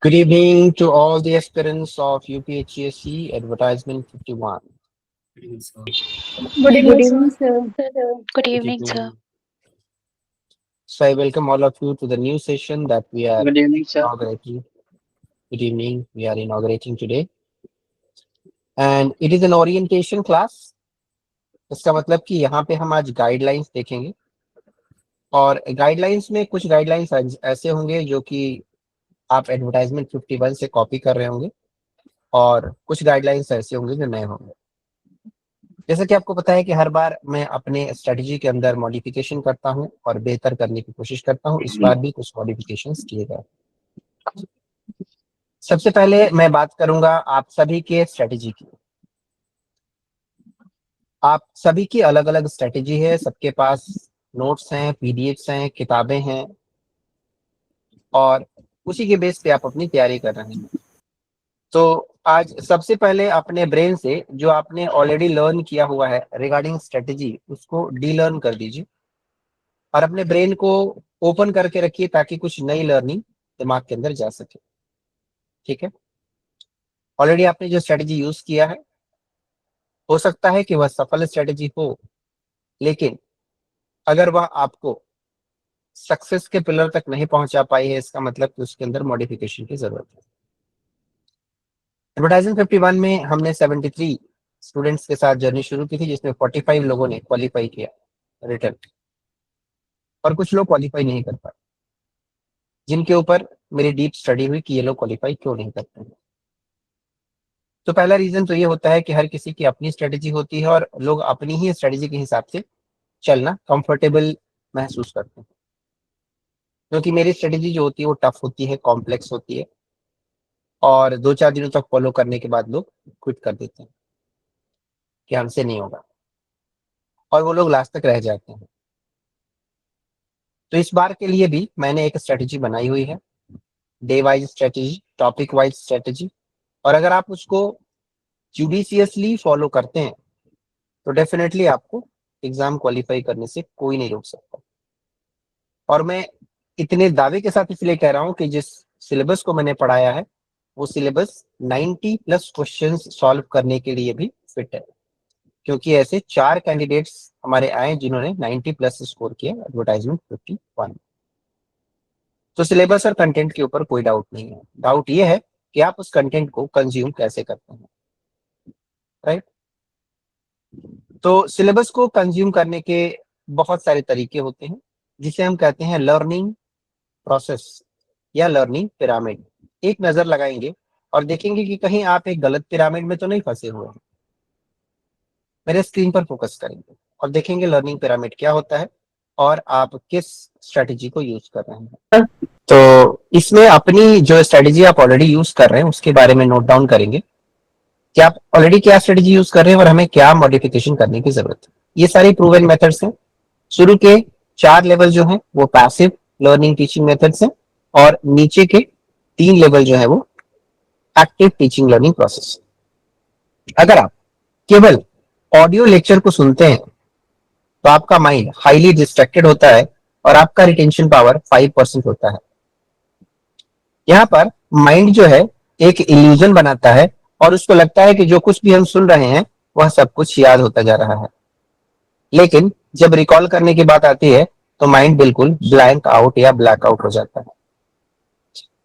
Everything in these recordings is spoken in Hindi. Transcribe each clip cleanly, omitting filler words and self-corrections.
Good evening to all the aspirants of UPHCSE Advertisement 51. Good Good evening, evening, sir. sir. Good Good evening, sir. evening. So I welcome all of you to the new session that we are Good evening, sir. inaugurating. Good evening. We are inaugurating today. And it is an orientation class. इसका मतलब कि यहाँ पे हम आज गाइडलाइंस देखेंगे और गाइडलाइंस में कुछ गाइडलाइंस ऐसे होंगे जो कि आप एडवर्टाइजमेंट 51 से कॉपी कर रहे होंगे और कुछ गाइडलाइंस ऐसे होंगे जो नए होंगे। जैसा कि आपको पता है कि हर बार मैं अपने स्ट्रेटजी के अंदर मॉडिफिकेशन करता हूं और बेहतर करने की कोशिश करता हूं। इस बार भी कुछ मॉडिफिकेशंस किए गए। सबसे पहले मैं बात करूंगा आप सभी के स्ट्रेटजी की। आप सभी की अलग अलग स्ट्रेटजी है, सबके पास नोट्स हैं, पीडीएफ्स हैं, किताबें हैं और उसी के बेस पे आप अपनी तैयारी कर रहे हैं। तो आज सबसे पहले अपने ब्रेन से जो आपने ऑलरेडी लर्न किया हुआ है रिगार्डिंग स्ट्रेटजी, उसको डीलर्न कर दीजिए और अपने ब्रेन को ओपन करके रखिए ताकि कुछ नई लर्निंग दिमाग के अंदर जा सके। ठीक है, ऑलरेडी आपने जो स्ट्रेटजी यूज किया है हो सकता है कि वह सफल स्ट्रेटजी हो, लेकिन अगर वह आपको सक्सेस के पिलर तक नहीं पहुंचा पाई है, इसका मतलब कि उसके अंदर मॉडिफिकेशन की जरूरत है। एडवर्टाइजिंग 51 में हमने 73 स्टूडेंट्स के साथ जर्नी शुरू की थी, जिसमें 45 लोगों ने क्वालिफाई किया रिटर्न और कुछ लोग क्वालिफाई नहीं कर पाए, जिनके ऊपर मेरी डीप स्टडी हुई कि ये लोग क्वालिफाई क्यों नहीं करते हैं। तो पहला रीजन तो ये होता है कि हर किसी की अपनी स्ट्रेटजी होती है और लोग अपनी ही स्ट्रेटजी के हिसाब से चलना कंफर्टेबल महसूस करते हैं, क्योंकि मेरी स्ट्रेटजी जो होती है वो टफ होती है, कॉम्प्लेक्स होती है और 2-4 दिनों तक फॉलो करने के बाद लोग क्विट कर देते हैं कि हमसे नहीं होगा और वो लोग लास्ट तक रह जाते हैं। तो इस बार के लिए भी मैंने एक स्ट्रेटजी बनाई हुई है, day wise strategy, topic wise strategy, और अगर आप उसको जुडिशियसली फॉलो करते हैं तो डेफिनेटली आपको एग्जाम क्वालिफाई करने से कोई नहीं रोक सकता। और मैं इतने दावे के साथ इसलिए कह रहा हूं कि जिस सिलेबस को मैंने पढ़ाया है वो सिलेबस 90+ क्वेश्चंस सॉल्व करने के लिए भी फिट है, क्योंकि ऐसे 4 कैंडिडेट्स हमारे आए जिन्होंने 90+ स्कोर किया एडवर्टाइजमेंट 51। तो सिलेबस और कंटेंट के ऊपर कोई डाउट नहीं है। डाउट ये है कि आप उस कंटेंट को कंज्यूम कैसे करते हैं, राइट। तो सिलेबस को कंज्यूम करने के बहुत सारे तरीके होते हैं, जिसे हम कहते हैं लर्निंग प्रोसेस या लर्निंग पिरामिड। एक नजर लगाएंगे और देखेंगे कि कहीं आप एक गलत पिरामिड में तो नहीं फंसे हुए हैं। मेरे स्क्रीन पर फोकस करेंगे और देखेंगे लर्निंग पिरामिड क्या होता है और आप किस स्ट्रेटजी को यूज कर रहे हैं। तो इसमें अपनी जो स्ट्रेटजी आप ऑलरेडी यूज कर रहे हैं उसके बारे में नोट डाउन करेंगे कि आप ऑलरेडी क्या स्ट्रेटजी यूज कर रहे हैं और हमें क्या मॉडिफिकेशन करने की जरूरत है। ये सारी प्रूवन मेथड्स हैं। शुरू के 4 लेवल जो है वो पैसिव लर्निंग टीचिंग मेथड्स हैं और नीचे के 3 लेवल जो है वो एक्टिव टीचिंग लर्निंग प्रोसेस। अगर आप केवल ऑडियो लेक्चर को सुनते हैं तो आपका माइंड हाईली डिस्ट्रैक्टेड होता है और आपका रिटेंशन पावर 5% होता है। यहाँ पर माइंड जो है एक इल्यूजन बनाता है और उसको लगता है कि जो कुछ भी हम सुन रहे हैं वह सब कुछ याद होता जा रहा है, लेकिन जब रिकॉल करने की बात आती है तो माइंड बिल्कुल ब्लैंक आउट या ब्लैक आउट हो जाता है।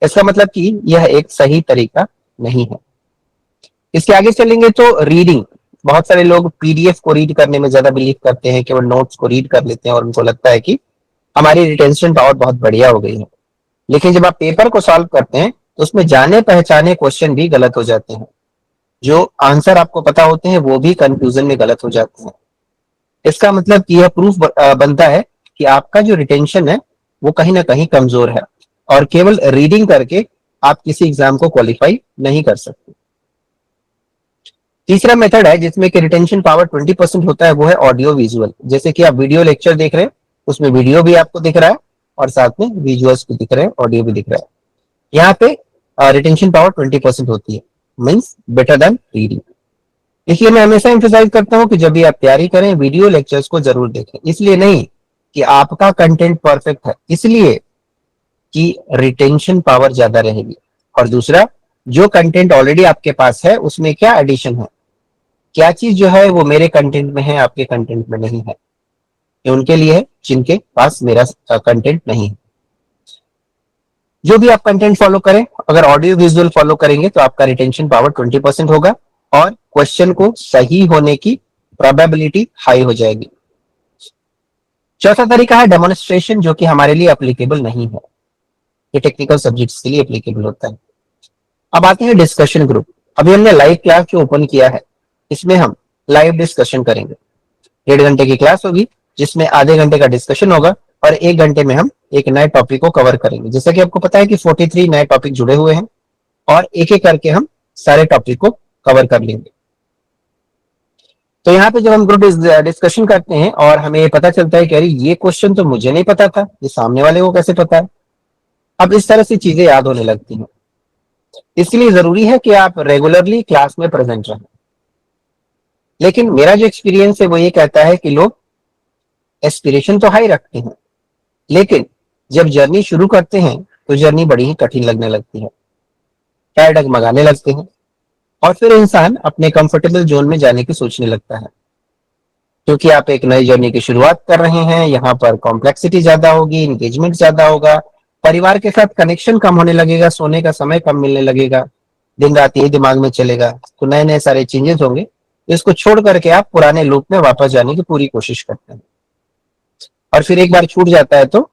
इसका मतलब कि यह एक सही तरीका नहीं है। इसके आगे चलेंगे तो रीडिंग। बहुत सारे लोग पीडीएफ को रीड करने में ज्यादा बिलीव करते हैं, केवल नोट्स को रीड कर लेते हैं और उनको लगता है कि हमारी रिटेंशन पावर बहुत बढ़िया हो गई है। लेकिन जब आप पेपर को सॉल्व करते हैं तो उसमें जाने पहचाने क्वेश्चन भी गलत हो जाते हैं, जो आंसर आपको पता होते हैं वो भी कंफ्यूजन में गलत हो जाते हैं। इसका मतलब कि यह प्रूफ बनता है कि आपका जो रिटेंशन है वो कहीं ना कहीं कमजोर है और केवल रीडिंग करके आप किसी एग्जाम को क्वालिफाई नहीं कर सकते। तीसरा मेथड है जिसमें कि रिटेंशन पावर 20% होता है, वो है ऑडियो विजुअल। जैसे कि आप वीडियो लेक्चर देख रहे हैं, उसमें वीडियो भी आपको दिख रहा है और साथ में विजुअल्स भी दिख रहे हैं, ऑडियो भी दिख रहा है। यहाँ पे रिटेंशन पावर 20% होती है, मीन्स बेटर देन रीडिंग। इसलिए मैं हमेशा एम्फेसाइज करता हूँ कि जब भी आप तैयारी करें वीडियो लेक्चर्स को जरूर देखें। इसलिए नहीं कि आपका कंटेंट परफेक्ट है, इसलिए कि रिटेंशन पावर ज्यादा रहेगी। और दूसरा, जो कंटेंट ऑलरेडी आपके पास है उसमें क्या एडिशन है, क्या चीज जो है वो मेरे कंटेंट में है, आपके कंटेंट में नहीं है। ये उनके लिए है जिनके पास मेरा कंटेंट नहीं है। जो भी आप कंटेंट फॉलो करें, अगर ऑडियो विजुअल फॉलो करेंगे तो आपका रिटेंशन पावर 20% होगा और क्वेश्चन को सही होने की प्रोबेबिलिटी हाई हो जाएगी। चौथा तरीका है डेमोन्स्ट्रेशन, जो कि हमारे लिए एप्लीकेबल नहीं है, ये टेक्निकल सब्जेक्ट्स के लिए एप्लीकेबल होता है। अब आते हैं डिस्कशन ग्रुप। अभी हमने लाइव क्लास जो ओपन किया है, इसमें हम लाइव डिस्कशन करेंगे। 1.5 घंटे की क्लास होगी जिसमें आधे घंटे का डिस्कशन होगा और 1 घंटे में हम एक नए टॉपिक को कवर करेंगे। जैसा कि आपको पता है कि 43 नए टॉपिक जुड़े हुए हैं और एक एक करके हम सारे टॉपिक को कवर कर लेंगे। तो यहाँ पे जब हम ग्रुप डिस्कशन करते हैं और हमें ये पता चलता है कि अरे ये क्वेश्चन तो मुझे नहीं पता था, ये सामने वाले को कैसे पता है, अब इस तरह से चीजें याद होने लगती हैं। इसलिए जरूरी है कि आप रेगुलरली क्लास में प्रेजेंट रहें। लेकिन मेरा जो एक्सपीरियंस है वो ये कहता है कि लोग एस्पिरेशन तो हाई रखते हैं, लेकिन जब जर्नी शुरू करते हैं तो जर्नी बड़ी ही कठिन लगने लगती है, पैर डगमगाने लगते हैं और फिर इंसान अपने कंफर्टेबल जोन में जाने की सोचने लगता है। क्योंकि आप एक नई जर्नी की शुरुआत कर रहे हैं, यहाँ पर कॉम्प्लेक्सिटी ज्यादा होगी, इंगेजमेंट ज्यादा होगा, परिवार के साथ कनेक्शन कम होने लगेगा, सोने का समय कम मिलने लगेगा, दिन रात यही दिमाग में चलेगा, तो नए नए सारे चेंजेस होंगे। इसको छोड़ करके आप पुराने लूप में वापस जाने की पूरी कोशिश करते हैं और फिर एक बार छूट जाता है तो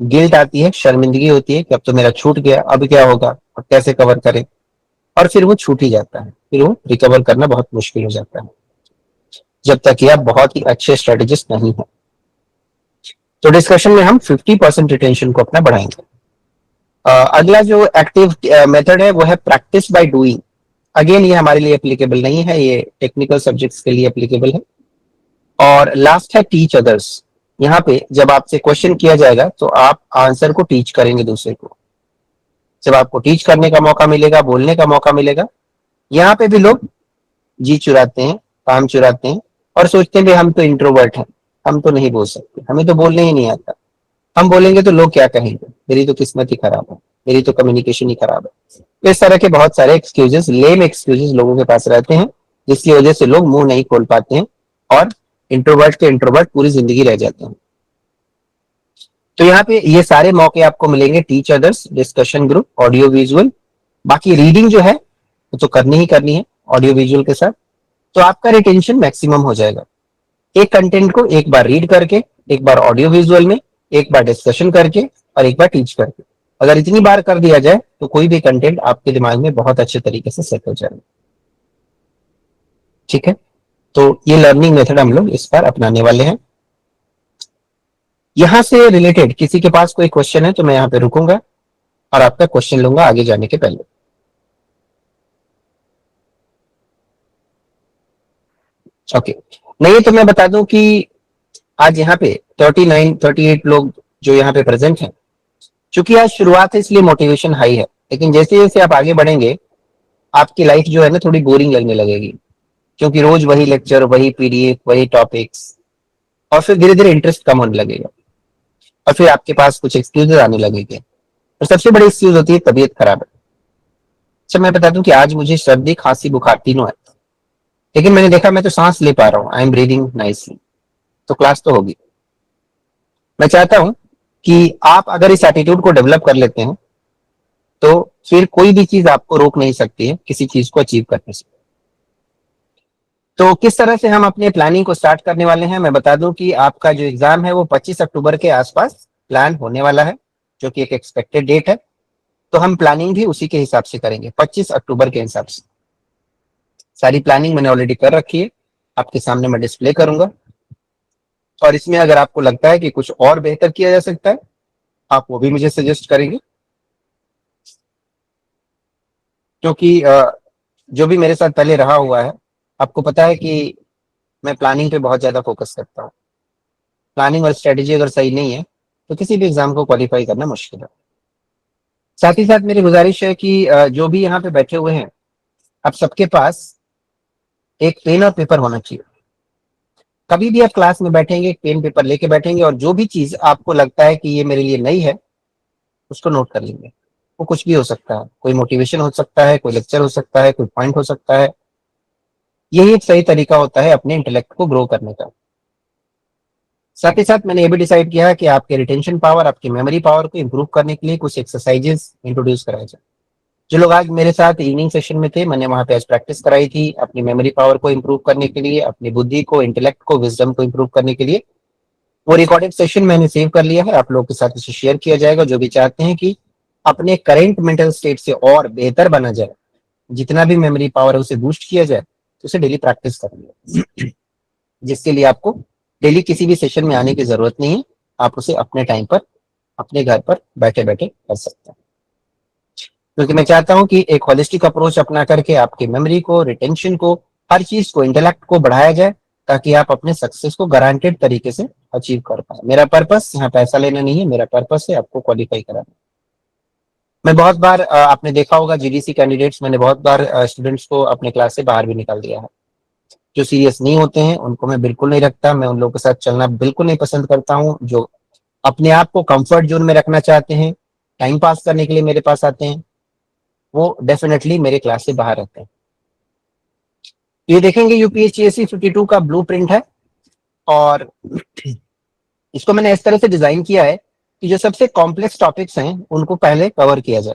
गिल्ट आती है, शर्मिंदगी होती है कि अब तो मेरा छूट गया, अब क्या होगा, अब कैसे कवर करें, और फिर वो छूट ही जाता है, फिर वो रिकवर करना बहुत मुश्किल हो जाता है जब तक कि आप बहुत ही अच्छे स्ट्रेटेजिस्ट नहीं है। तो डिस्कशन में हम 50% रिटेंशन को अपना बढ़ाएंगे। अगला जो एक्टिव मेथड है वो है प्रैक्टिस बाय डूइंग। अगेन ये हमारे लिए एप्लीकेबल नहीं है, ये टेक्निकल सब्जेक्ट्स के लिए एप्लीकेबल है। और लास्ट है टीच अदर्स। यहाँ पे जब आपसे क्वेश्चन किया जाएगा तो आप आंसर को टीच करेंगे दूसरे को। जब आपको टीच करने का मौका मिलेगा, बोलने का मौका मिलेगा, यहाँ पे भी लोग जी चुराते हैं, काम चुराते हैं और सोचते हैं हम तो इंट्रोवर्ट हैं, हम तो नहीं बोल सकते, हमें तो बोलने ही नहीं आता, हम बोलेंगे तो लोग क्या कहेंगे, मेरी तो किस्मत ही खराब है, मेरी तो कम्युनिकेशन ही खराब है। तो इस तरह के बहुत सारे एक्सक्यूजेस, लेम एक्सक्यूजेस लोगों के पास रहते हैं, जिसकी वजह से लोग मुंह नहीं खोल पाते हैं और इंट्रोवर्ट के इंट्रोवर्ट पूरी जिंदगी रह जाते हैं। तो यहाँ पे ये सारे मौके आपको मिलेंगे, teach others, discussion group, audio visual. बाकी रीडिंग जो है वो तो करनी ही करनी है ऑडियो विजुअल के साथ, तो आपका रिटेंशन मैक्सिमम हो जाएगा। एक कंटेंट को एक बार रीड करके, एक बार ऑडियो विजुअल में, एक बार डिस्कशन करके और एक बार टीच करके, अगर इतनी बार कर दिया जाए तो कोई भी कंटेंट आपके दिमाग में बहुत अच्छे तरीके से सेट हो जाएगा। ठीक है, तो ये लर्निंग मेथड हम लोग इस बार अपनाने वाले हैं। यहां से रिलेटेड किसी के पास कोई क्वेश्चन है तो मैं यहाँ पे रुकूंगा और आपका क्वेश्चन लूंगा आगे जाने के पहले। ओके, नहीं तो मैं बता दूं कि आज यहाँ पे 38 लोग जो यहाँ पे प्रेजेंट हैं, चूंकि आज शुरुआत है इसलिए मोटिवेशन हाई है, लेकिन जैसे जैसे आप आगे बढ़ेंगे आपकी लाइफ जो है ना थोड़ी बोरिंग लगने लगेगी, क्योंकि रोज वही लेक्चर, वही पीडीएफ, वही टॉपिक्स, और फिर धीरे धीरे इंटरेस्ट कम होने लगेगा और फिर आपके पास कुछ एक्सक्यूजेस आने लगेंगे और सबसे बड़ी एक्सक्यूज होती है तबीयत खराब है। अच्छा, मैं बता दूं कि आज मुझे सर्दी, खांसी, बुखार तीनों है, लेकिन मैंने देखा मैं तो सांस ले पा रहा हूँ, आई एम ब्रीदिंग नाइसली, तो क्लास तो होगी। मैं चाहता हूं कि आप अगर इस एटीट्यूड को डेवलप कर लेते हैं तो फिर कोई भी चीज आपको रोक नहीं सकती है किसी चीज को अचीव करने से। तो किस तरह से हम अपने प्लानिंग को स्टार्ट करने वाले हैं, मैं बता दूं कि आपका जो एग्जाम है वो 25 अक्टूबर के आसपास प्लान होने वाला है, जो कि एक एक्सपेक्टेड डेट है। तो हम प्लानिंग भी उसी के हिसाब से करेंगे, 25 अक्टूबर के हिसाब से। सारी प्लानिंग मैंने ऑलरेडी कर रखी है, आपके सामने मैं डिस्प्ले करूंगा, और इसमें अगर आपको लगता है कि कुछ और बेहतर किया जा सकता है आप वो भी मुझे सजेस्ट करेंगे। क्योंकि जो भी मेरे साथ पहले रहा हुआ है, आपको पता है कि मैं प्लानिंग पे बहुत ज्यादा फोकस करता हूँ। प्लानिंग और स्ट्रेटेजी अगर सही नहीं है तो किसी भी एग्जाम को क्वालिफाई करना मुश्किल है। साथ ही साथ मेरी गुजारिश है कि जो भी यहाँ पे बैठे हुए हैं, आप सबके पास एक पेन और पेपर होना चाहिए। कभी भी आप क्लास में बैठेंगे एक पेन पेपर लेके बैठेंगे और जो भी चीज आपको लगता है कि ये मेरे लिए नई है उसको नोट कर लेंगे। वो कुछ भी हो सकता है, कोई मोटिवेशन हो सकता है, कोई लेक्चर हो सकता है, कोई पॉइंट हो सकता है। यही एक सही तरीका होता है अपने इंटेलेक्ट को ग्रो करने का। साथ ही साथ मैंने ये भी डिसाइड किया है कि आपके रिटेंशन पावर, आपकी मेमोरी पावर को इंप्रूव करने के लिए कुछ एक्सरसाइजेस इंट्रोड्यूस कराए जाए। जो लोग आज मेरे साथ इवनिंग सेशन में थे, मैंने वहां पे आज प्रैक्टिस कराई थी अपनी मेमोरी पावर को इंप्रूव करने के लिए, अपनी बुद्धि को, इंटेलेक्ट को, विजडम को इंप्रूव करने के लिए। वो रिकॉर्डेड सेशन मैंने सेव कर लिया है, आप लोगों के साथ इसे शेयर किया जाएगा। जो भी चाहते हैं कि अपने करेंट मेंटल स्टेट से और बेहतर बना जाए, जितना भी मेमोरी पावर है उसे बूस्ट किया जाए, तो उसे डेली प्रैक्टिस करेंगे, जिसके लिए आपको डेली किसी भी सेशन में आने की जरूरत नहीं है। आप उसे अपने टाइम पर, अपने घर पर बैठे बैठे कर सकते हैं। क्योंकि मैं चाहता हूं कि एक होलिस्टिक अप्रोच अपना करके आपकी मेमोरी को, रिटेंशन को, हर चीज को, इंटेलेक्ट को बढ़ाया जाए, ताकि आप अपने सक्सेस को गारंटेड तरीके से अचीव कर पाए। मेरा पर्पस यहाँ पैसा लेना नहीं है, मेरा पर्पस है आपको क्वालिफाई कराना। मैं बहुत बार आपने देखा होगा जीडीसी कैंडिडेट्स, मैंने बहुत बार स्टूडेंट्स को अपने क्लास से बाहर भी निकाल दिया है। जो सीरियस नहीं होते हैं उनको मैं बिल्कुल नहीं रखता, मैं उन लोगों के साथ चलना बिल्कुल नहीं पसंद करता हूँ। जो अपने आप को कंफर्ट जोन में रखना चाहते हैं, टाइम पास करने के लिए मेरे पास आते हैं, वो डेफिनेटली मेरे क्लास से बाहर रहते हैं। ये देखेंगे यूपीएससी 52 का ब्लू प्रिंट है, और इसको मैंने इस तरह से डिजाइन किया है कि जो सबसे कॉम्प्लेक्स टॉपिक्स हैं उनको पहले कवर किया जाए,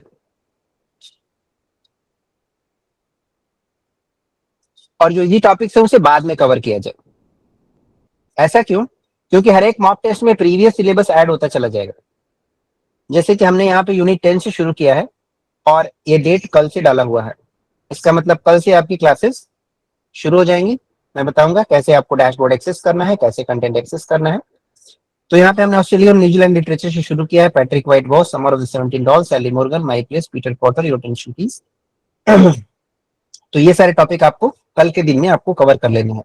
और जो इजी टॉपिक्स है उसे बाद में कवर किया जाए। ऐसा क्यों? क्योंकि हर एक मॉक टेस्ट में प्रीवियस सिलेबस ऐड होता चला जाएगा। जैसे कि हमने यहाँ पे यूनिट 10 से शुरू किया है, और ये डेट कल से डाला हुआ है। इसका मतलब कल से आपकी क्लासेस शुरू हो जाएंगी। मैं बताऊंगा कैसे आपको डैशबोर्ड एक्सेस करना है, कैसे कंटेंट एक्सेस करना है। तो यहाँ पे हमने ऑस्ट्रेलियन और न्यूजीलैंड लिटरेचर से शुरू किया है। Patrick White boss, summer of the 17 dolls, Sally Morgan, mike place, Peter Porter, your tension please. तो ये सारे टॉपिक आपको कल के दिन में आपको कवर कर लेने हैं।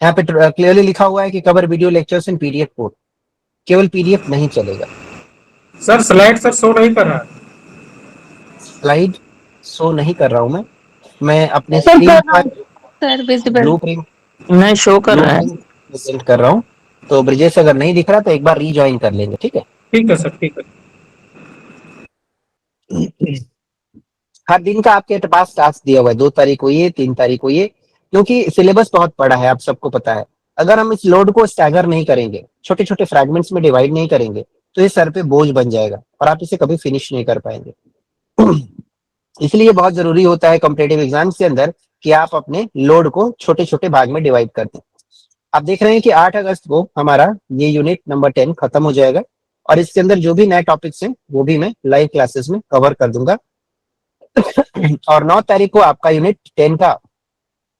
यहाँ पे क्लियरली लिखा हुआ है कि कवर वीडियो लेक्चर्स इन पीडीएफ कोड। केवल पीडीएफ नहीं चलेगा सर। स्लाइड सर शो नहीं कर रहा है। स्लाइड शो नहीं कर रहा हूं मैं अपने सर स्क्रीन कर रहा पर हूँ सर, विजिबल ब्लू प्रिंट नहीं शो कर रहा है। प्रेजेंट कर रहा हूँ। तो ब्रिजेश अगर नहीं दिख रहा तो एक बार रीज्वाइन कर लेंगे, ठीक है? ठीक है सर, ठीक है। हर दिन का आपके पास टास्क दिया हुआ है, 2 तारीख को ये, 3 तारीख को ये, क्योंकि सिलेबस बहुत बड़ा है, आप सबको पता है। अगर हम इस लोड को स्टैगर नहीं करेंगे, छोटे छोटे फ्रैगमेंट्स में डिवाइड नहीं करेंगे, तो ये सर पे बोझ बन जाएगा और आप इसे कभी फिनिश नहीं कर पाएंगे। इसलिए बहुत जरूरी होता है कॉम्पिटेटिव एग्जाम्स के अंदर कि आप अपने लोड को छोटे छोटे भाग में डिवाइड कर दें। आप देख रहे हैं कि 8 अगस्त को हमारा ये यूनिट नंबर 10 खत्म हो जाएगा, और इसके अंदर जो भी नए टॉपिक्स हैं वो भी मैं लाइव क्लासेस में कवर कर दूंगा। और 9 तारीख को आपका यूनिट 10 का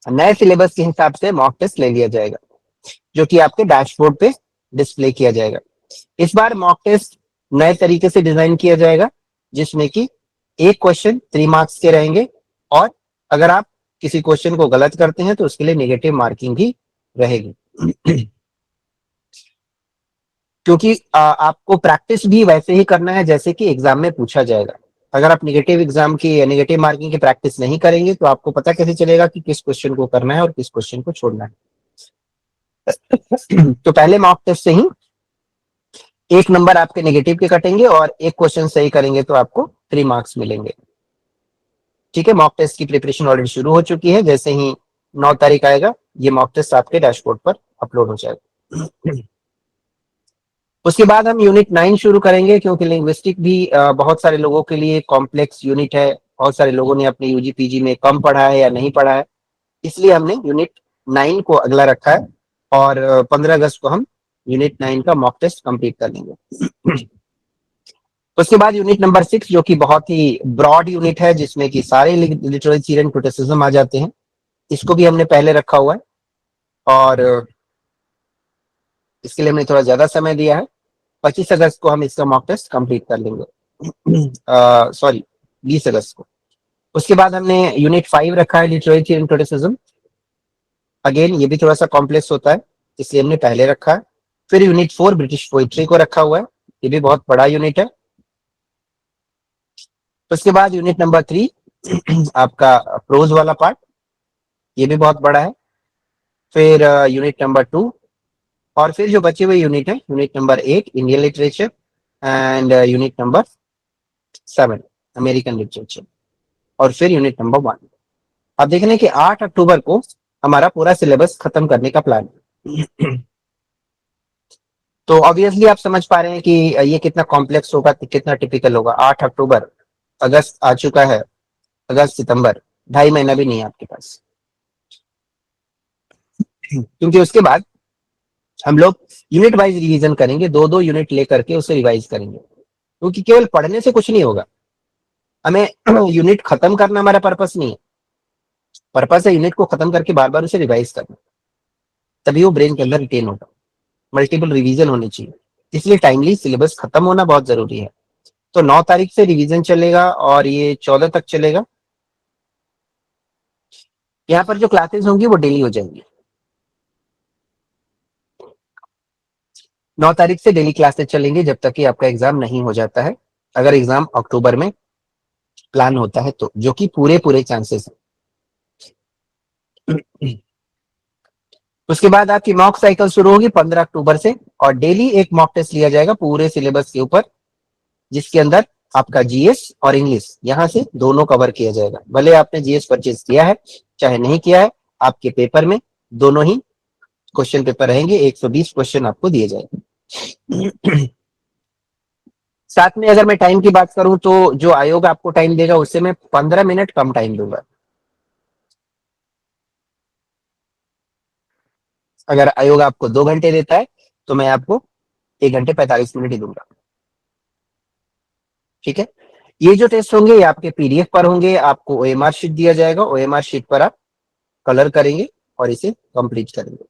नए सिलेबस के हिसाब से मॉक टेस्ट ले लिया जाएगा, जो कि आपके डैशबोर्ड पे डिस्प्ले किया जाएगा। इस बार मॉक टेस्ट नए तरीके से डिजाइन किया जाएगा, जिसमें कि एक क्वेश्चन 3 मार्क्स के रहेंगे, और अगर आप किसी क्वेश्चन को गलत करते हैं तो उसके लिए नेगेटिव मार्किंग भी रहेगी। क्योंकि आपको प्रैक्टिस भी वैसे ही करना है जैसे कि एग्जाम में पूछा जाएगा। अगर आप नेगेटिव एग्जाम की, नेगेटिव मार्किंग की प्रैक्टिस नहीं करेंगे तो आपको पता कैसे चलेगा कि किस क्वेश्चन को करना है और किस क्वेश्चन को छोड़ना है। तो पहले मॉक टेस्ट से ही 1 नंबर आपके नेगेटिव के कटेंगे, और एक क्वेश्चन सही करेंगे तो आपको 3 मार्क्स मिलेंगे। ठीक है, मॉक टेस्ट की प्रिपरेशन ऑलरेडी शुरू हो चुकी है। जैसे ही 9 तारीख आएगा, ये मॉक टेस्ट आपके डैशबोर्ड पर अपलोड हो जाएगा। उसके बाद हम यूनिट 9 शुरू करेंगे, क्योंकि लिंग्विस्टिक भी बहुत सारे लोगों के लिए कॉम्प्लेक्स यूनिट है। बहुत सारे लोगों ने अपने यूजी पीजी में कम पढ़ा है या नहीं पढ़ा है, इसलिए हमने यूनिट 9 को अगला रखा है, और 15 अगस्त को हम यूनिट 9 का मॉक टेस्ट कंप्लीट कर लेंगे। उसके बाद यूनिट नंबर 6, जो कि बहुत ही ब्रॉड यूनिट है, जिसमें कि सारे लिटरेचर एंड क्रिटिसिज्म आ जाते हैं, इसको भी हमने पहले रखा हुआ है, और इसके लिए हमने थोड़ा ज्यादा समय दिया है। 25 अगस्त को हम इसका मॉक टेस्ट कंप्लीट कर लेंगे, सॉरी 20 अगस्त को। उसके बाद हमने यूनिट 5 रखा है, लिटरेचर एंड क्रिटिसिज्म। अगेन ये भी थोड़ा सा कॉम्प्लेक्स होता है, इसलिए हमने पहले रखा है। फिर यूनिट 4 ब्रिटिश पोइट्री को रखा हुआ है, ये भी बहुत बड़ा यूनिट है। उसके बाद यूनिट नंबर 3 आपका प्रोज वाला पार्ट, ये भी बहुत बड़ा है। फिर यूनिट नंबर 2, और फिर जो बचे हुए यूनिट है, unit number 8 Indian literature, and unit number 7। American literature, और फिर यूनिट नंबर 1। अब देख रहे हैं कि 8 अक्टूबर को हमारा पूरा सिलेबस खत्म करने का प्लान है। तो ऑब्वियसली आप समझ पा रहे हैं कि ये कितना कॉम्प्लेक्स होगा, कितना टिपिकल होगा। 8 अक्टूबर, अगस्त आ चुका है, अगस्त सितंबर, 2.5 महीना भी नहीं है आपके पास, क्योंकि उसके बाद हम लोग यूनिट वाइज रिवीजन करेंगे, 2-2 यूनिट लेकर के उसे रिवाइज करेंगे, क्योंकि केवल पढ़ने से कुछ नहीं होगा। हमें यूनिट खत्म करना हमारा पर्पस नहीं है, पर्पस है यूनिट को खत्म करके बार बार उसे रिवाइज करना, तभी वो ब्रेन के अंदर रिटेन होगा। मल्टीपल रिवीजन होनी चाहिए, इसलिए टाइमली सिलेबस खत्म होना बहुत जरूरी है। तो 9 तारीख से रिवीजन चलेगा और ये 14 तक चलेगा। यहाँ पर जो क्लासेस होंगी वो डेली हो जाएंगी। 9 तारीख से डेली क्लासेस चलेंगे जब तक कि आपका एग्जाम नहीं हो जाता है। अगर एग्जाम अक्टूबर में प्लान होता है तो, जो कि पूरे पूरे चांसेस है। उसके बाद आपकी मॉक साइकिल शुरू होगी 15 अक्टूबर से, और डेली एक मॉक टेस्ट लिया जाएगा पूरे सिलेबस के ऊपर, जिसके अंदर आपका जीएस और इंग्लिश यहाँ से दोनों कवर किया जाएगा। भले आपने जीएस परचेज किया है चाहे नहीं किया है, आपके पेपर में दोनों ही क्वेश्चन पेपर रहेंगे, 120 क्वेश्चन आपको दिए जाएंगे। साथ में अगर मैं टाइम की बात करूं तो जो आयोग आपको टाइम देगा उससे मैं 15 मिनट कम टाइम दूंगा। अगर आयोग आपको 2 घंटे देता है तो मैं आपको 1 घंटे 45 मिनट ही दूंगा। ठीक है, ये जो टेस्ट होंगे ये आपके पीडीएफ पर होंगे, आपको ओएमआर शीट दिया जाएगा, ओएमआर शीट पर आप कलर करेंगे और इसे कंप्लीट करेंगे।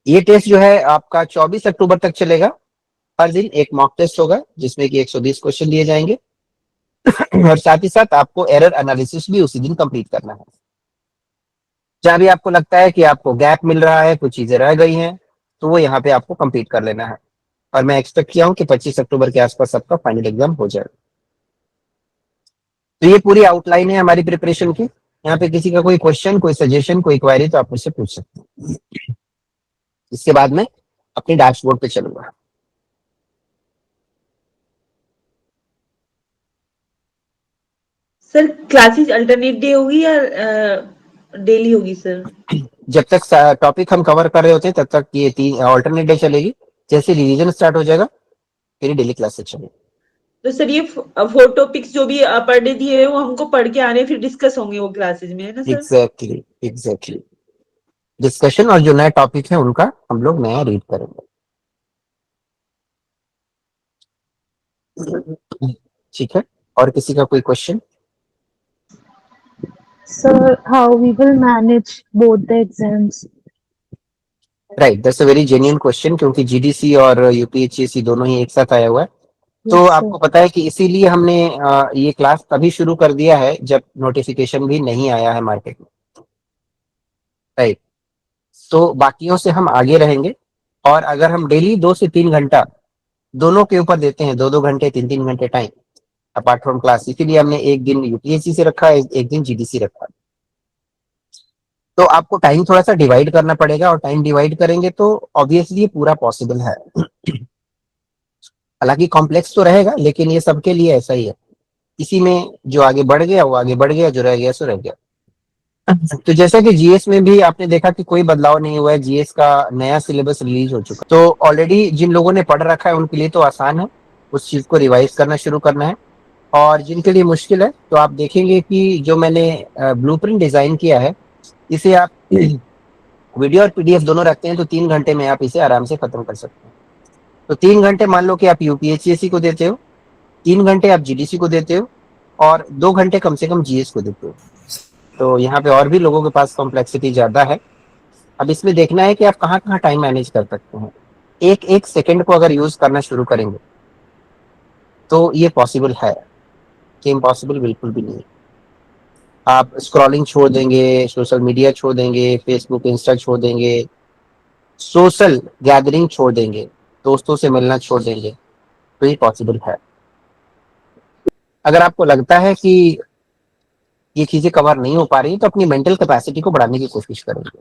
ये टेस्ट जो है आपका 24 अक्टूबर तक चलेगा। हर दिन एक मॉक टेस्ट होगा जिसमें कि 120 क्वेश्चन दिए जाएंगे, और साथ ही साथ आपको एरर एनालिसिस भी उसी दिन कंप्लीट करना है। जहां भी आपको लगता है कि आपको गैप मिल रहा है, कुछ चीजें रह गई हैं, तो वो यहाँ पे आपको कंप्लीट कर लेना है। और मैं एक्सपेक्ट किया हूँ कि 25 अक्टूबर के आसपास सबका फाइनल एग्जाम हो जाए। तो ये पूरी आउटलाइन है हमारी प्रिपरेशन की। यहाँ पे किसी का कोई क्वेश्चन, कोई सजेशन, कोई क्वेरी तो आप मुझसे पूछ सकते हैं। इसके बाद मैं अपने डैशबोर्ड पे चलूंगा। सर क्लासेस अल्टरनेट डे होगी या डेली होगी सर? जब तक टॉपिक हम कवर कर रहे होते हैं तब तक ये 3 ऑल्टरनेट डे चलेगी। जैसे रिवीजन स्टार्ट हो जाएगा फिर डेली क्लासेस चलेगी। तो सर ये 4 टॉपिक्स जो भी पर डे दिए हैं वो हमको पढ़ के आने फिर डिस्कस होंगे वो क्लासेज में, है ना सर? एग्जैक्टली डिस्कशन, और जो नया टॉपिक है उनका हम लोग नया रीड करेंगे। ठीक है, और किसी का कोई question? Sir, how we will manage both the exams? Right, that's a very genuine question, क्योंकि जीडीसी और यूपीएचसीसी दोनों ही एक साथ आया हुआ है। तो Yes, आपको sir. पता है कि इसीलिए हमने ये क्लास तभी शुरू कर दिया है जब नोटिफिकेशन भी नहीं आया है मार्केट में। राइट, तो बाकियों से हम आगे रहेंगे, और अगर हम डेली 2 से 3 घंटा दोनों के ऊपर देते हैं, 2-2 घंटे 3-3 घंटे टाइम अपार्ट फ्रॉम क्लास, इसीलिए हमने एक दिन यूपीएससी से रखा है, एक दिन जीडीसी रखा है। तो आपको टाइम थोड़ा सा डिवाइड करना पड़ेगा, और टाइम डिवाइड करेंगे तो ऑब्वियसली ये पूरा पॉसिबल है। हालांकि कॉम्प्लेक्स तो रहेगा, लेकिन ये सबके लिए ऐसा ही है। इसी में जो आगे बढ़ गया वो आगे बढ़ गया, जो रह गया सो रह गया। तो जैसा कि जीएस में भी आपने देखा कि कोई बदलाव नहीं हुआ है, जीएस का नया सिलेबस रिलीज हो चुका, तो ऑलरेडी जिन लोगों ने पढ़ रखा है उनके लिए तो आसान है, उस चीज को रिवाइज करना शुरू करना है। और जिनके लिए मुश्किल है तो आप देखेंगे कि जो मैंने ब्लूप्रिंट डिजाइन किया है, इसे आप वीडियो और पीडीएफ दोनों रखते हैं तो 3 घंटे में आप इसे आराम से खत्म कर सकते हैं। तो 3 घंटे मान लो कि आप यूपीएचसीएससी को देते हो, 3 घंटे आप जीडीसी को देते हो, और 2 घंटे कम से कम जीएस को देते हो। तो यहाँ पे और भी लोगों के पास कॉम्प्लेक्सिटी ज्यादा है। अब इसमें देखना है कि आप कहाँ कहाँ टाइम मैनेज कर सकते हैं। एक एक सेकंड को अगर यूज करना शुरू करेंगे तो ये पॉसिबल है, कि इम्पॉसिबल बिल्कुल भी नहीं है। आप स्क्रॉलिंग छोड़ देंगे, सोशल मीडिया छोड़ देंगे, फेसबुक इंस्टा छोड़ देंगे, सोशल गैदरिंग छोड़ देंगे, दोस्तों से मिलना छोड़ देंगे, तो ये पॉसिबल है। अगर आपको लगता है कि ये चीजें कवर नहीं हो पा रही तो अपनी मेंटल कैपेसिटी को बढ़ाने की कोशिश करेंगे।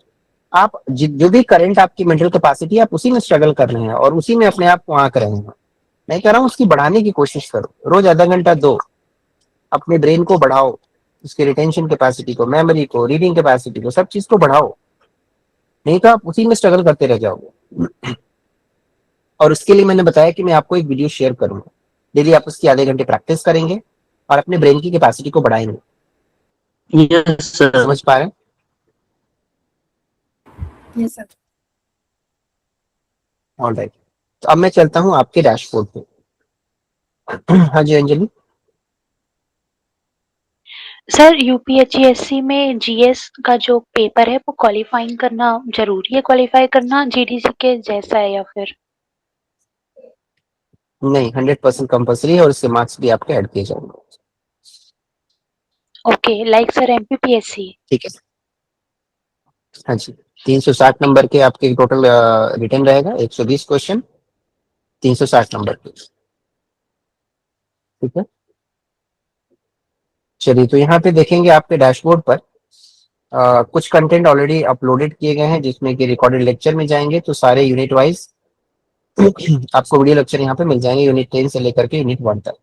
आप जो भी करंट आपकी मेंटल कैपेसिटी, आप उसी में स्ट्रगल कर रहे हैं और उसी में अपने आप को आंक रहे हैं। मैं कह रहा हूँ उसकी बढ़ाने की कोशिश करो, रोज आधा घंटा दो, अपने ब्रेन को बढ़ाओ, उसके रिटेंशन कैपेसिटी को, मेमोरी को, रीडिंग कैपेसिटी को, सब चीज को बढ़ाओ, नहीं तो आप उसी में स्ट्रगल करते रह जाओगे। और उसके लिए मैंने बताया कि मैं आपको एक वीडियो शेयर करूंगा, डेली आप उसकी आधे घंटे प्रैक्टिस करेंगे और अपने ब्रेन की कैपेसिटी को बढ़ाएंगे। Yes sir. समझ पा रहे हैं? Yes sir. ऑलराइट, तो अब मैं चलता हूँ आपके डैशबोर्ड पे। हाँ जी अंजलि। सर यूपीएचसीएससी में जीएस का जो पेपर है वो क्वालिफाइंग करना जरूरी है, क्वालिफाई करना जीडीसी के जैसा है या फिर? नहीं, 100% कंपल्सरी है और इसके मार्क्स भी आपके ऐड किए जाएंगे। Okay, like sir MPPSC. ठीक है, हाँ जी। 360 नंबर के आपके टोटल रिटर्न रहेगा, 120 क्वेश्चन 360 नंबर के। ठीक है, चलिए तो यहाँ पे देखेंगे आपके डैशबोर्ड पर कुछ कंटेंट ऑलरेडी अपलोडेड किए गए हैं, जिसमें कि रिकॉर्डेड लेक्चर में जाएंगे तो सारे यूनिट वाइज आपको वीडियो लेक्चर यहाँ पे मिल जाएंगे, यूनिट 10 से लेकर के यूनिट 1 तक।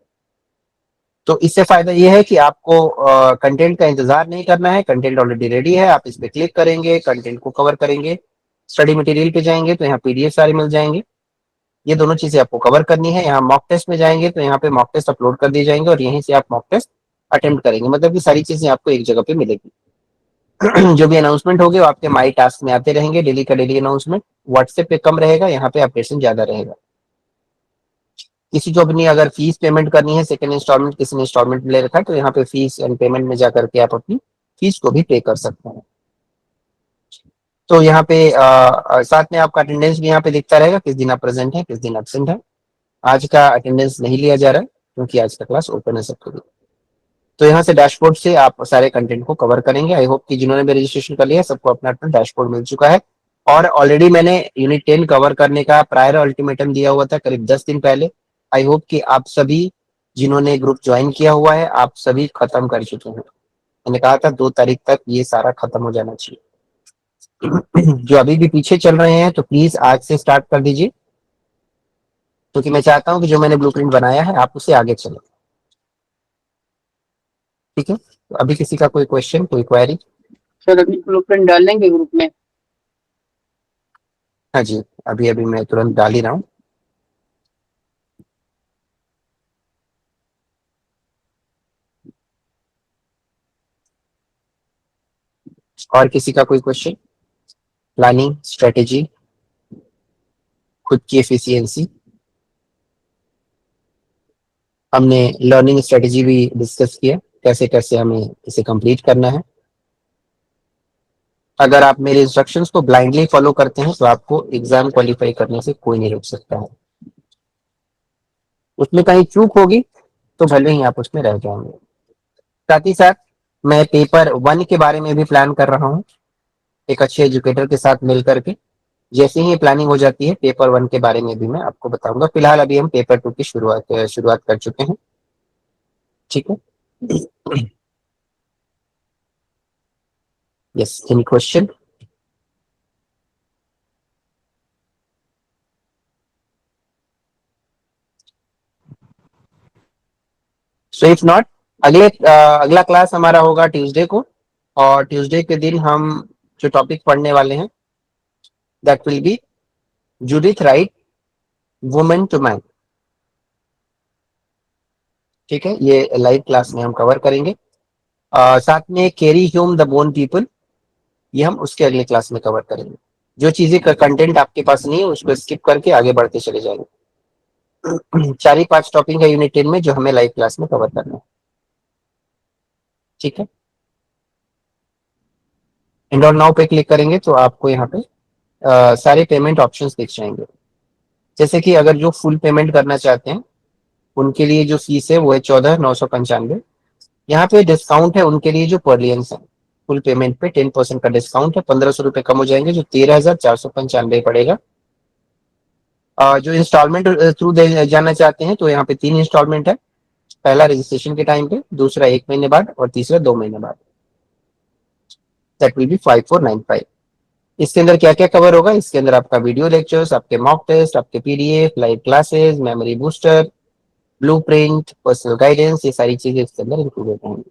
तो इससे फायदा ये है कि आपको कंटेंट का इंतजार नहीं करना है, कंटेंट ऑलरेडी रेडी है, आप इस पे क्लिक करेंगे, कंटेंट को कवर करेंगे, स्टडी मटेरियल पे जाएंगे तो यहाँ पीडीएफ सारे मिल जाएंगे, ये दोनों चीजें आपको कवर करनी है। यहाँ मॉक टेस्ट में जाएंगे तो यहाँ पे मॉक टेस्ट अपलोड कर दिए जाएंगे और यहीं से आप मॉक टेस्ट अटेम्प्ट करेंगे, मतलब कि सारी चीजें आपको एक जगह पे मिलेगी। जो भी अनाउंसमेंट होगी वो आपके माई टास्क में आते रहेंगे, डेली का डेली अनाउंसमेंट। व्हाट्सएप पे कम रहेगा, यहाँ पे अपडेशन ज्यादा रहेगा। किसी को अपनी अगर फीस पेमेंट करनी है, सेकंड इंस्टॉलमेंट किसी ने इंस्टॉलमेंट ले रखा है, तो यहाँ पे फीस एंड पेमेंट में जाकर के आप अपनी फीस को भी पे कर सकते हैं। तो यहाँ पे साथ में आपका अटेंडेंस भी यहाँ पे दिखता रहेगा, किस दिन आप प्रेजेंट है, किस दिन एब्सेंट है। आज का अटेंडेंस नहीं लिया जा रहा है क्योंकि आज का क्लास ओपन है सबके लिए। तो यहाँ से डैशबोर्ड से आप सारे कंटेंट को कवर करेंगे। आई होप कि जिन्होंने भी रजिस्ट्रेशन कर लिया सबको अपना अपना डैशबोर्ड मिल चुका है। और ऑलरेडी मैंने यूनिट 10 कवर करने का प्रायर अल्टीमेटम दिया हुआ था करीब 10 दिन पहले। आई होप कि आप सभी जिन्होंने ग्रुप ज्वाइन किया हुआ है आप सभी खत्म कर चुके हैं। मैंने कहा था 2 तारीख तक ये सारा खत्म हो जाना चाहिए। जो अभी भी पीछे चल रहे हैं तो प्लीज आज से स्टार्ट कर दीजिए, क्योंकि मैं चाहता हूं कि जो मैंने ब्लूप्रिंट बनाया है आप उससे आगे चलें। ठीक है, तो अभी किसी का कोई क्वेश्चन, कोई क्वेरी? सर अभी ब्लूप्रिंट डाल देंगे ग्रुप में? हाँ जी, अभी अभी मैं तुरंत डाल ही रहा हूँ। और किसी का कोई क्वेश्चन? प्लानिंग, स्ट्रेटेजी, खुद की एफिशिएंसी, हमने लर्निंग स्ट्रेटेजी भी डिस्कस किया, कैसे कैसे हमें इसे कंप्लीट करना है। अगर आप मेरे इंस्ट्रक्शंस को ब्लाइंडली फॉलो करते हैं तो आपको एग्जाम क्वालिफाई करने से कोई नहीं रोक सकता है। उसमें कहीं चूक होगी तो भले ही आप उसमें रह जाएंगे। साथ ही साथ मैं पेपर 1 के बारे में भी प्लान कर रहा हूँ एक अच्छे एजुकेटर के साथ मिल करके। जैसे ही प्लानिंग हो जाती है पेपर 1 के बारे में भी मैं आपको बताऊंगा। फिलहाल अभी हम पेपर 2 की शुरुआत कर चुके हैं। ठीक है, yes, any question? So if not, अगला क्लास हमारा होगा ट्यूसडे को, और ट्यूसडे के दिन हम जो टॉपिक पढ़ने वाले हैं that will be Judith Wright, women to man. ठीक है, ये लाइव क्लास में हम कवर करेंगे। साथ में carry Hume the bone people, ये हम उसके अगले क्लास में कवर करेंगे। जो चीजें का कंटेंट आपके पास नहीं है उसको स्किप करके आगे बढ़ते चले जाएंगे। 4 ही 5 टॉपिक है यूनिट 10 में जो हमें लाइव क्लास में कवर करना है। ठीक है, एंड नाउ पे क्लिक करेंगे तो आपको यहाँ पे सारे पेमेंट ऑप्शंस दिख जाएंगे। जैसे कि अगर जो फुल पेमेंट करना चाहते हैं उनके लिए जो फीस है वो है 14,995। यहाँ पे डिस्काउंट है उनके लिए जो पर्लियंस है, फुल पेमेंट पे 10% का डिस्काउंट है, 1,500 रुपए कम हो जाएंगे जो 13,495 पड़ेगा। जो इंस्टॉलमेंट थ्रू जाना चाहते हैं तो यहाँ पे 3 इंस्टॉलमेंट है, पहला रजिस्ट्रेशन के टाइम पे, दूसरा 1 महीने बाद और तीसरा 2 महीने बाद। That will B 5,495। इसके अंदर क्या क्या कवर होगा? इसके अंदर आपका वीडियो लेक्चर्स, आपके मॉक टेस्ट, आपके PDF, live classes, memory booster, blueprint, personal guidance, ये सारी चीजें इसके अंदर इंक्लूडेड होंगी।